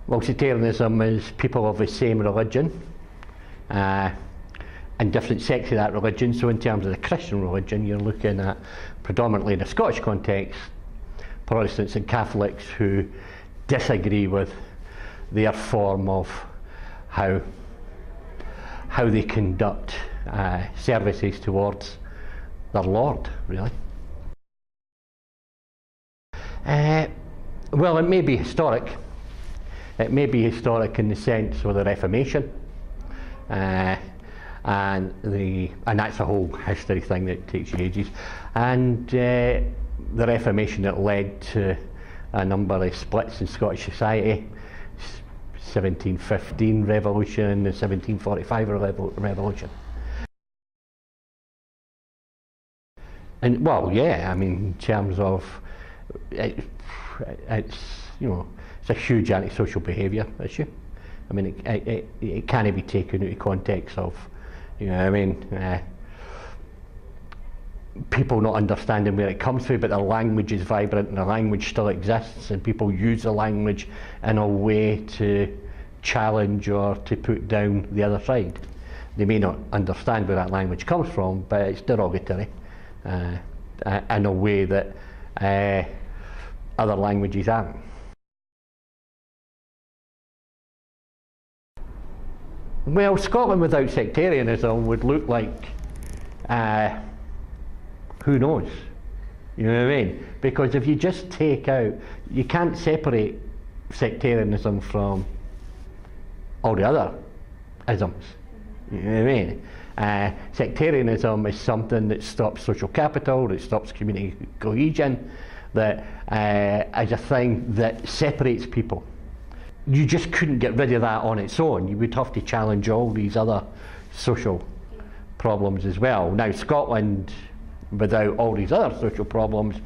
Well, sectarianism is people of the same religion and different sects of that religion. So in terms of the Christian religion, you're looking at, predominantly in the Scottish context, Protestants and Catholics who disagree with their form of how they conduct services towards their Lord, really. Well, it may be historic. It may be historic in the sense of the Reformation, and that's a whole history thing that takes ages. And the Reformation that led to a number of splits in Scottish society, 1715 revolution, the 1745 revolution. And well, yeah, I mean, in terms of it's a huge antisocial behaviour issue. I mean, it can't be taken out of context of, people not understanding where it comes from, but their language is vibrant and the language still exists, and people use the language in a way to challenge or to put down the other side. They may not understand where that language comes from, but it's derogatory in a way that other languages aren't. Well, Scotland without sectarianism would look like, who knows? You know what I mean? Because if you just take out, you can't separate sectarianism from all the other isms. You know what I mean? Sectarianism is something that stops social capital, that stops community cohesion, that is a thing that separates people. You just couldn't get rid of that on its own. You would have to challenge all these other social problems as well. Now, Scotland, without all these other social problems,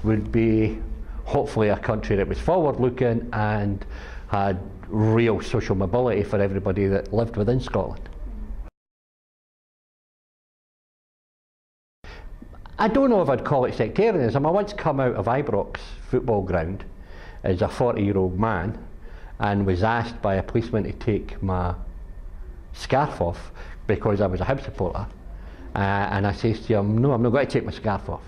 would be hopefully a country that was forward-looking and had real social mobility for everybody that lived within Scotland. I don't know if I'd call it sectarianism. I once come out of Ibrox football ground as a 40-year-old man and was asked by a policeman to take my scarf off because I was a Hibs supporter. And I says to him, no, I'm not going to take my scarf off,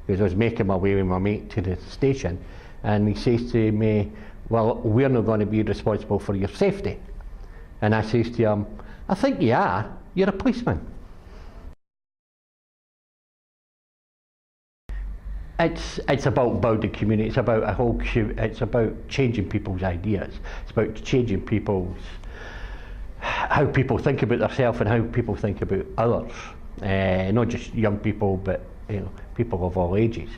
because I was making my way with my mate to the station. And he says to me, well, we're not going to be responsible for your safety. And I says to him, I think you are, you're a policeman. It's about building community, it's about it's about changing people's ideas, it's about changing how people think about themselves and how people think about others. Not just young people, but people of all ages.